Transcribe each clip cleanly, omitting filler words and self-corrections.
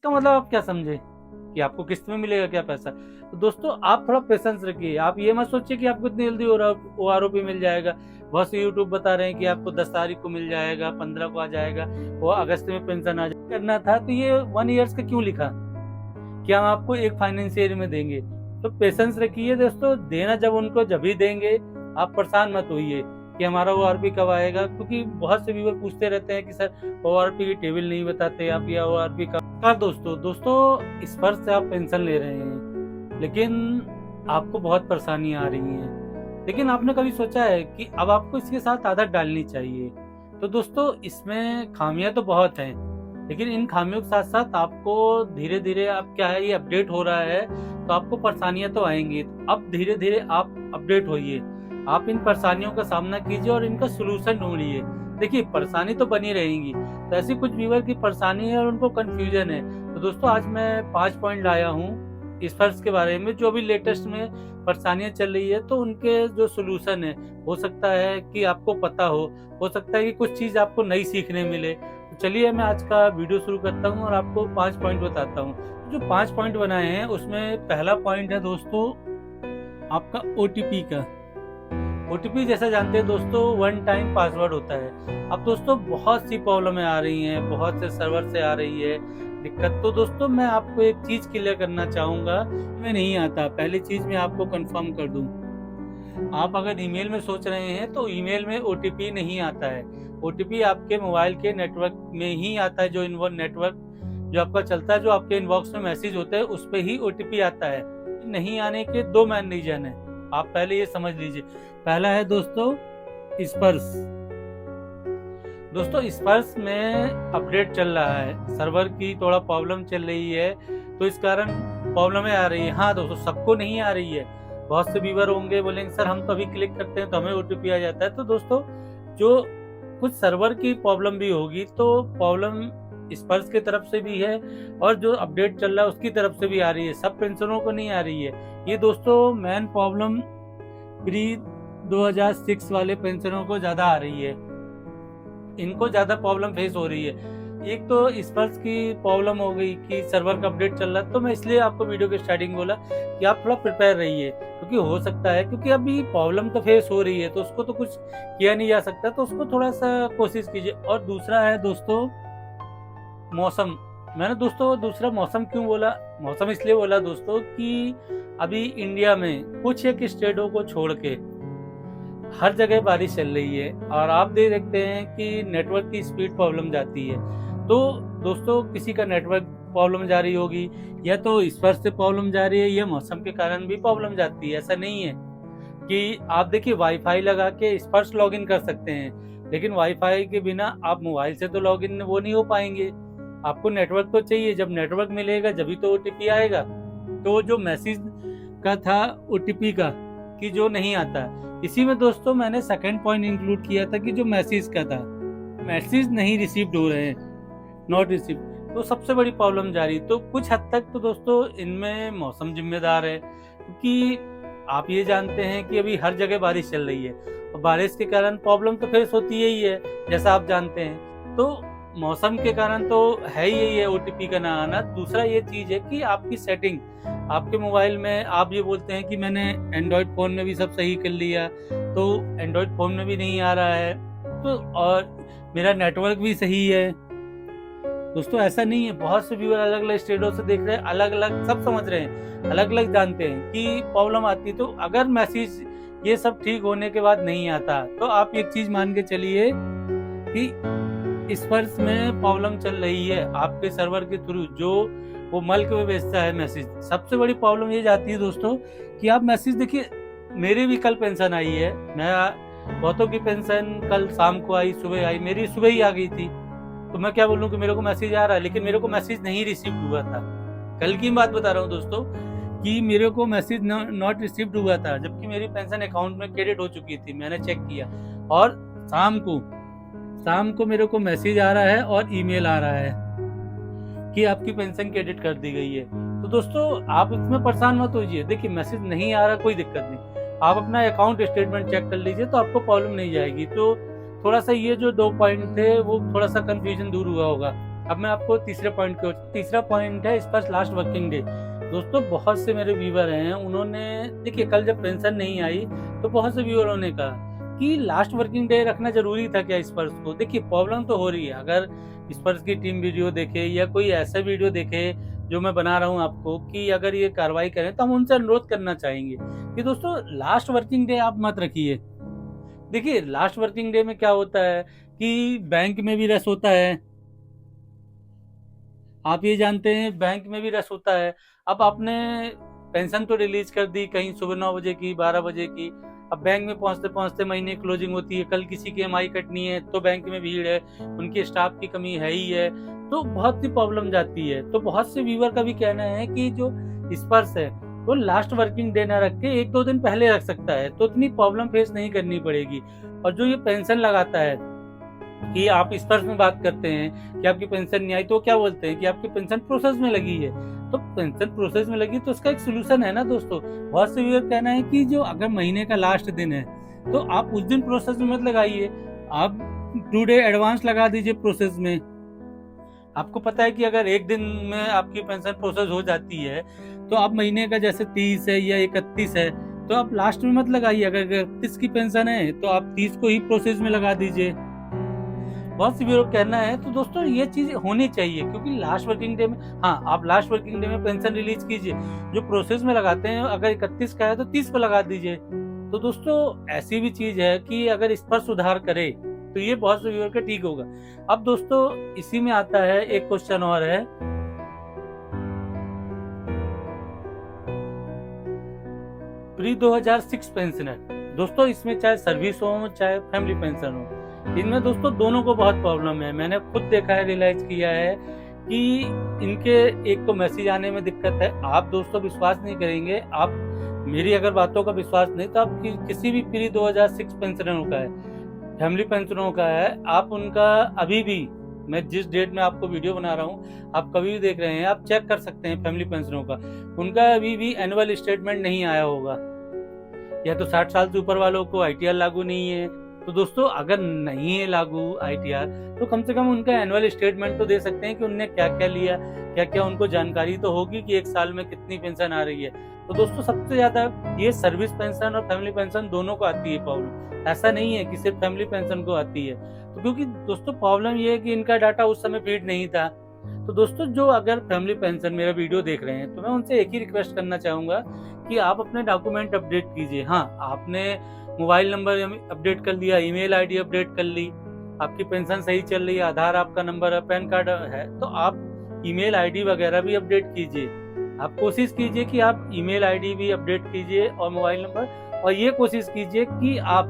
इसका मतलब आप क्या समझे कि आपको किस्त में मिलेगा क्या पैसा। तो दोस्तों आप थोड़ा पेशेंस रखिए, आप ये मत सोचिए कि आपको इतनी जल्दी OROP मिल जाएगा। बहुत से यूट्यूब बता रहे हैं कि आपको 10 तारीख को मिल जाएगा, 15 को आ जाएगा, वो अगस्त में पेंशन आ जाएगा। करना था तो ये 1 ईयर्स का क्यों लिखा कि हम आपको एक फाइनेंशियल ईयर में देंगे। तो पेशेंस रखिए दोस्तों, देना जब उनको जब ही देंगे, आप परेशान मत होइए कि हमारा ORP कब आएगा, क्योंकि बहुत से व्यूअर पूछते रहते हैं कि सर ORP की टेबल नहीं बताते आप, या ORP कब। दोस्तों स्पर्श से आप पेंशन ले रहे हैं लेकिन आपको बहुत परेशानियां आ रही हैं, लेकिन आपने कभी सोचा है कि अब आपको इसके साथ आदत डालनी चाहिए। तो दोस्तों इसमें खामियां तो बहुत हैं, लेकिन इन खामियों के साथ साथ आपको धीरे धीरे, अब क्या है ये अपडेट हो रहा है तो आपको परेशानियां तो आएंगी। अब धीरे धीरे आप अपडेट होइए, आप इन परेशानियों का सामना कीजिए और इनका सोल्यूशन ढूंढिए। देखिए परेशानी तो बनी रहेंगी, तो ऐसी कुछ व्यूअर की परेशानी है और उनको कंफ्यूजन है। तो दोस्तों आज मैं 5 पॉइंट लाया हूँ इस फर्ज के बारे में, जो भी लेटेस्ट में परेशानियां चल रही है, तो उनके जो सोल्यूशन है, हो सकता है कि आपको पता हो सकता है कि कुछ चीज आपको नई सीखने मिले। तो चलिए मैं आज का वीडियो शुरू करता हूँ और आपको 5 पॉइंट बताता हूँ। जो 5 पॉइंट बनाए हैं उसमें पहला पॉइंट है दोस्तों आपका OTP का। OTP जैसा जानते हैं दोस्तों, 1 टाइम पासवर्ड होता है। अब दोस्तों बहुत सी प्रॉब्लमें आ रही हैं, बहुत से सर्वर से आ रही है दिक्कत। तो दोस्तों मैं आपको एक चीज क्लियर करना चाहूंगा, मैं नहीं आता, पहली चीज मैं आपको कंफर्म कर दूं। आप अगर ईमेल में सोच रहे हैं तो ईमेल में OTP नहीं आता है। OTP आपके मोबाइल के नेटवर्क में ही आता है, जो नेटवर्क जो आपका चलता है, जो आपके इनबॉक्स में मैसेज होता है उस पर ही OTP आता है। नहीं आने के 2 मेन रीजन है, आप पहले ये समझ लीजिए। पहला है दोस्तों स्पर्श। दोस्तों स्पर्श में अपडेट चल रहा है, सर्वर की थोड़ा प्रॉब्लम चल रही है, तो इस कारण प्रॉब्लमें आ रही है। हाँ दोस्तों सबको नहीं आ रही है, बहुत से व्यूअर होंगे बोलेंगे सर हम तो अभी क्लिक करते हैं तो हमें OTP आ जाता है। तो दोस्तों जो कुछ सर्वर की प्रॉब्लम भी होगी, तो प्रॉब्लम स्पर्श की तरफ से भी है और जो अपडेट चल रहा है उसकी तरफ से भी आ रही है, सब पेंशनरों को नहीं आ रही है। ये दोस्तों मेन प्रॉब्लम प्री 2006 वाले पेंशनरों को ज्यादा आ रही है, इनको ज्यादा प्रॉब्लम फेस हो रही है। एक तो स्पर्श की प्रॉब्लम हो गई कि सर्वर का अपडेट चल रहा है, तो मैं इसलिए आपको वीडियो के स्टार्टिंग बोला कि आप थोड़ा प्रिपेयर रहिए, क्योंकि हो सकता है, क्योंकि अभी प्रॉब्लम तो फेस हो रही है तो उसको तो कुछ किया नहीं जा सकता, तो उसको थोड़ा सा कोशिश कीजिए। और दूसरा है दोस्तों मौसम। मैंने दोस्तों दूसरा मौसम क्यों बोला, मौसम इसलिए बोला दोस्तों कि अभी इंडिया में कुछ एक स्टेटों को छोड़ के हर जगह बारिश चल रही है और आप देखते हैं कि नेटवर्क की स्पीड प्रॉब्लम जाती है। तो दोस्तों किसी का नेटवर्क प्रॉब्लम जा रही होगी, या तो स्पर्श से प्रॉब्लम जा रही है, या मौसम के कारण भी प्रॉब्लम जाती है। ऐसा नहीं है कि आप देखिए वाईफाई लगा के स्पर्श लॉगिन कर सकते हैं, लेकिन वाईफाई के बिना आप मोबाइल से तो लॉगिन वो नहीं हो पाएंगे। आपको नेटवर्क तो चाहिए, जब नेटवर्क मिलेगा जब ही तो OTP आएगा। तो जो मैसेज का था OTP का कि जो नहीं आता, इसी में दोस्तों मैंने सेकंड पॉइंट इंक्लूड किया था कि जो मैसेज का था, मैसेज नहीं रिसीव्ड हो रहे हैं, नॉट रिसीव, तो सबसे बड़ी प्रॉब्लम जा रही। तो कुछ हद तक तो दोस्तों इनमें मौसम जिम्मेदार है, क्योंकि आप ये जानते हैं कि अभी हर जगह बारिश चल रही है और बारिश के कारण प्रॉब्लम तो फेस होती ही है, जैसा आप जानते हैं। तो मौसम के कारण तो है ही यही है OTP का ना आना। दूसरा ये चीज है कि आपकी सेटिंग, आपके मोबाइल में आप ये बोलते हैं कि मैंने एंड्रॉयड फोन में भी सब सही कर लिया, तो एंड्रॉयड फोन में भी नहीं आ रहा है, तो और मेरा नेटवर्क भी सही है। दोस्तों ऐसा नहीं है, बहुत से व्यूअर अलग अलग स्टेटों से देख रहे हैं, अलग अलग सब समझ रहे हैं, अलग अलग जानते हैं कि प्रॉब्लम आती। तो अगर मैसेज ये सब ठीक होने के बाद नहीं आता, तो आप एक चीज मान के चलिए कि स्पर्श में प्रॉब्लम चल रही है आपके सर्वर के थ्रू, जो वो मल्क में भेजता है मैसेज। सबसे बड़ी प्रॉब्लम ये जाती है दोस्तों कि आप मैसेज देखिए, मेरी भी कल पेंशन आई है, मैं बहुतों की पेंशन कल शाम को आई, सुबह आई, मेरी सुबह ही आ गई थी। तो मैं क्या बोलूं कि मेरे को मैसेज आ रहा है, लेकिन मेरे को मैसेज नहीं रिसीव हुआ था। कल की बात बता रहा हूँ दोस्तों कि मेरे को मैसेज नॉट रिसीव्ड हुआ था, जबकि मेरी पेंशन अकाउंट में क्रेडिट हो चुकी थी। मैंने चेक किया और शाम को मेरे को मैसेज आ रहा है और ईमेल आ रहा है कि आपकी पेंशन क्रेडिट कर दी गई है। तो दोस्तों आप इसमें परेशान मत होइए, देखिए मैसेज नहीं आ रहा कोई दिक्कत नहीं, आप अपना अकाउंट स्टेटमेंट चेक कर लीजिए तो आपको प्रॉब्लम नहीं जाएगी। तो थोड़ा सा ये जो 2 पॉइंट थे वो थोड़ा सा कंफ्यूजन दूर हुआ होगा। अब मैं आपको तीसरे पॉइंट को, तीसरा पॉइंट है स्पर्श लास्ट वर्किंग डे। दोस्तों बहुत से मेरे व्यूवर हैं, उन्होंने देखिए कल जब पेंशन नहीं आई तो बहुत से व्यूवरों ने कहा कि लास्ट वर्किंग डे रखना जरूरी था क्या स्पर्श को। देखिए प्रॉब्लम तो हो रही है, अगर स्पर्श की टीम वीडियो देखे या कोई ऐसा वीडियो देखे जो मैं बना रहा हूँ आपको कि अगर ये कार्रवाई करें तो हम उनसे अनुरोध करना चाहेंगे कि दोस्तों लास्ट वर्किंग डे आप मत रखिए। देखिए लास्ट वर्किंग डे में क्या होता है कि बैंक में भी रश होता है, आप ये जानते हैं बैंक में भी रश होता है। अब आपने पेंशन तो रिलीज कर दी कहीं सुबह 9 बजे की 12 बजे की, अब बैंक में पहुंचते पहुंचते महीने क्लोजिंग होती है, कल किसी की EMI कटनी है तो बैंक में भीड़ है, उनके स्टाफ की कमी है ही है, तो बहुत सी प्रॉब्लम जाती है। तो बहुत से व्यूवर का भी कहना है कि जो स्पर्श है वो लास्ट वर्किंग डे ना रख के 1-2 दिन पहले रख सकता है, तो इतनी प्रॉब्लम फेस नहीं करनी पड़ेगी। और जो ये पेंशन लगाता है कि आप स्पर्श में बात करते हैं कि आपकी पेंशन नहीं आई, तो क्या बोलते हैं कि आपकी पेंशन प्रोसेस में लगी है। तो पेंशन प्रोसेस में लगी तो उसका एक सोल्यूशन है ना दोस्तों। बहुत से व्यूअर कहना है कि जो अगर महीने का लास्ट दिन है तो आप उस दिन प्रोसेस में मत लगाइए, आप 2 डे एडवांस लगा दीजिए प्रोसेस में। आपको पता है कि अगर एक दिन में आपकी पेंशन प्रोसेस हो जाती है तो आप महीने का जैसे 30 है या 31 है तो आप लास्ट में मत लगाइए। अगर 31 की पेंशन है तो आप 30 को ही प्रोसेस में लगा दीजिए। बहुत सी लोग कहना है, तो दोस्तों ये चीज होनी चाहिए क्योंकि लास्ट वर्किंग डे में, हाँ आप लास्ट वर्किंग डे में पेंशन रिलीज कीजिए, जो प्रोसेस में लगाते हैं अगर 31 का है तो 30 को लगा दीजिए। तो दोस्तों ऐसी भी चीज है कि अगर इस पर सुधार करे तो ये बहुत से व्यूअर का ठीक होगा। अब दोस्तों इसी में आता है एक क्वेश्चन और है, प्री 2006 पेंशनर। दोस्तों इसमें चाहे सर्विस हो चाहे फैमिली पेंशन हो, इनमें दोस्तों दोनों को बहुत प्रॉब्लम है। मैंने खुद देखा है, रियलाइज किया है कि इनके एक तो मैसेज आने में दिक्कत है। आप दोस्तों विश्वास नहीं करेंगे, आप मेरी अगर बातों का विश्वास नहीं तो आप किसी भी प्री 2006 पेंशनरों का है, फैमिली पेंशनरों का है, आप उनका अभी भी, मैं जिस डेट में आपको वीडियो बना रहा हूँ आप कभी भी देख रहे हैं, आप चेक कर सकते हैं फैमिली पेंशनरों का, उनका अभी भी एनुअल स्टेटमेंट नहीं आया होगा। या तो 60 साल से ऊपर वालों को ITR लागू नहीं है। तो दोस्तों अगर नहीं है लागू ITR तो कम से कम उनका एनुअल स्टेटमेंट तो दे सकते हैं कि उनने क्या क्या लिया, क्या क्या उनको जानकारी तो होगी कि एक साल में कितनी पेंशन आ रही है। तो दोस्तों सबसे ज्यादा ये सर्विस पेंशन और फैमिली पेंशन दोनों को आती है प्रॉब्लम, ऐसा नहीं है कि सिर्फ फैमिली पेंशन को आती है। तो क्योंकि दोस्तों प्रॉब्लम ये है कि इनका डाटा उस समय फीड नहीं था। तो दोस्तों जो अगर फैमिली पेंशन मेरा वीडियो देख रहे हैं तो मैं उनसे एक ही रिक्वेस्ट करना चाहूंगा कि आप अपने डॉक्यूमेंट अपडेट कीजिए। हाँ आपने मोबाइल नंबर अपडेट कर लिया, ईमेल ID अपडेट कर ली, आपकी पेंशन सही चल रही है, आधार आपका नंबर है, पैन कार्ड है, तो आप ईमेल ID वगैरह भी अपडेट कीजिए। आप कोशिश कीजिए कि आप ईमेल ID भी अपडेट कीजिए और मोबाइल नंबर, और ये कोशिश कीजिए कि आप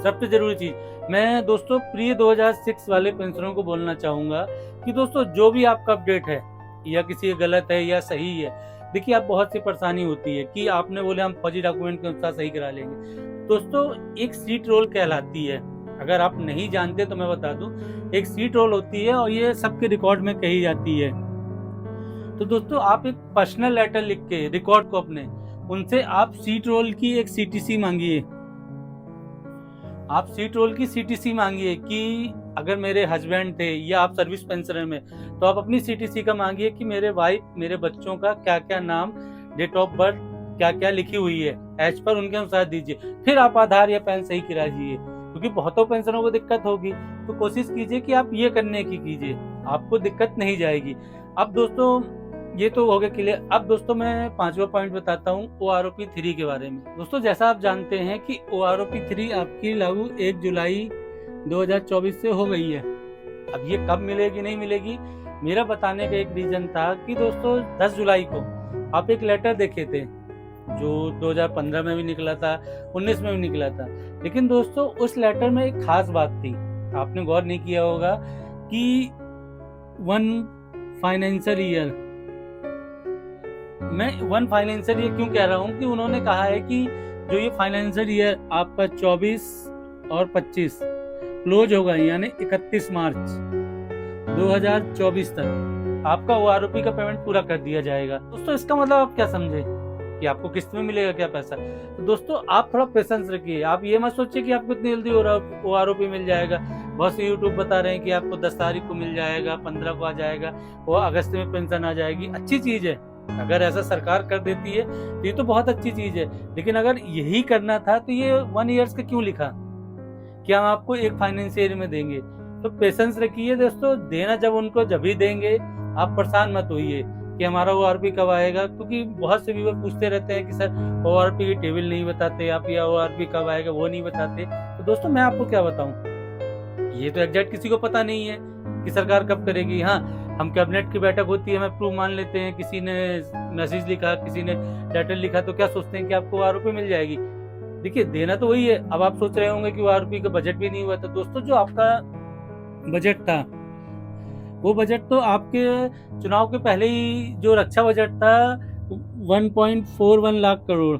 सबसे जरूरी चीज, मैं दोस्तों प्री 2006 वाले पेंशनरों को बोलना चाहूंगा कि दोस्तों जो भी आपका अपडेट है या किसी गलत है या सही है, देखिए आप बहुत सी परेशानी होती है कि आपने बोले हम फर्जी डॉक्यूमेंट के अनुसार सही करा लेंगे। दोस्तों एक सीट रोल कहलाती है, अगर आप नहीं जानते तो मैं बता दूं, एक सीट रोल होती है और ये सबके रिकॉर्ड में कही जाती है। तो दोस्तों आप एक पर्सनल लेटर लिख के रिकॉर्ड को अपने, उनसे आप सीट रोल की एक CTC मांगिए। आप सीट रोल की CTC मांगिए कि अगर मेरे हस्बैंड थे या आप सर्विस पेंशनर में तो आप अपनी CTC का मांगिए कि मेरे वाइफ, मेरे बच्चों का क्या क्या नाम, डेट ऑफ बर्थ क्या क्या लिखी हुई है, एज पर उनके अनुसार दीजिए। फिर आप आधार या पैन सही कराइए, क्योंकि बहुतों पेंशनरों को दिक्कत होगी। तो कोशिश कीजिए कि आप ये करने की कीजिए, आपको दिक्कत नहीं जाएगी। अब दोस्तों ये तो हो गया क्लियर। अब दोस्तों मैं 5वां पॉइंट बताता हूँ OROP 3 के बारे में। दोस्तों जैसा आप जानते हैं कि OROP 3 आपकी लागू 1 जुलाई 2024 से हो गई है। अब ये कब मिलेगी नहीं मिलेगी, मेरा बताने का एक रीजन था कि दोस्तों 10 जुलाई को आप एक लेटर देखे थे जो 2015 में भी निकला था, 19 में भी निकला था। लेकिन दोस्तों उस लेटर में एक खास बात थी, आपने गौर नहीं किया होगा कि 1 फाइनेंशियल ईयर, मैं 1 फाइनेंशियल ईयर क्यों कह रहा हूँ कि उन्होंने कहा है कि जो ये फाइनेंशियल ईयर आपका 24 और 25 क्लोज होगा, यानी 31 मार्च 2024 तक आपका OROP का पेमेंट पूरा कर दिया जाएगा। दोस्तों इसका मतलब आप क्या समझे कि आपको किस्त में मिलेगा क्या पैसा। तो दोस्तों आप थोड़ा पेशेंस रखिए, आप ये मत सोचिए कि आपको इतनी जल्दी OROP मिल जाएगा। बहुत से यूट्यूब बता रहे हैं कि आपको 10 तारीख को मिल जाएगा, 15 को आ जाएगा, वो अगस्त में पेंशन आ जाएगी। अच्छी चीज़ है, अगर ऐसा सरकार कर देती है तो ये तो बहुत अच्छी चीज़ है, लेकिन अगर यही करना था तो ये 1 ईयर्स का क्यों लिखा कि हम आपको एक फाइनेंशियल ईयर में देंगे। तो पेशेंस रखिए दोस्तों, देना जब उनको जब ही देंगे, आप परेशान मत होइए कि हमारा ORP कब आएगा, क्योंकि बहुत से व्यूअर पूछते रहते हैं कि सर ORP की टेबल नहीं बताते आप, या ORP कब आएगा वो नहीं बताते। तो दोस्तों मैं आपको क्या बताऊं, ये तो एग्जैक्ट किसी को पता नहीं है कि सरकार कब करेगी। हाँ, हम कैबिनेट की बैठक होती है, हम प्रूफ मान लेते हैं, किसी ने मैसेज लिखा, किसी ने लेटर लिखा, तो क्या सोचते हैं कि आपको ORP मिल जाएगी। देखिए देना तो वही है। अब आप सोच रहे होंगे कि ORP का बजट भी नहीं हुआ था। दोस्तों जो आपका बजट था, वो बजट तो आपके चुनाव के पहले ही जो रक्षा बजट था 1.41 लाख करोड़,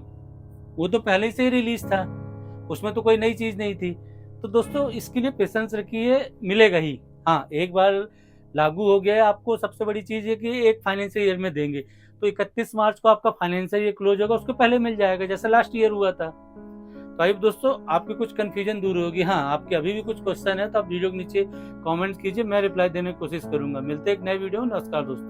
वो तो पहले से ही रिलीज था, उसमें तो कोई नई चीज नहीं थी। तो दोस्तों इसके लिए पेशेंस रखिए, मिलेगा ही। हाँ, एक बार लागू हो गया है, आपको सबसे बड़ी चीज है कि एक फाइनेंशियल ईयर में देंगे, तो 31 मार्च को आपका फाइनेंशियल ईयर क्लोज होगा, उसके पहले मिल जाएगा जैसा लास्ट ईयर हुआ था। तो आई दोस्तों आपकी कुछ कंफ्यूजन दूर होगी। हाँ, आपके अभी भी कुछ क्वेश्चन है तो आप वीडियो के नीचे कमेंट्स कीजिए, मैं रिप्लाई देने की कोशिश करूंगा। मिलते हैं एक नए वीडियो में। नमस्कार दोस्तों।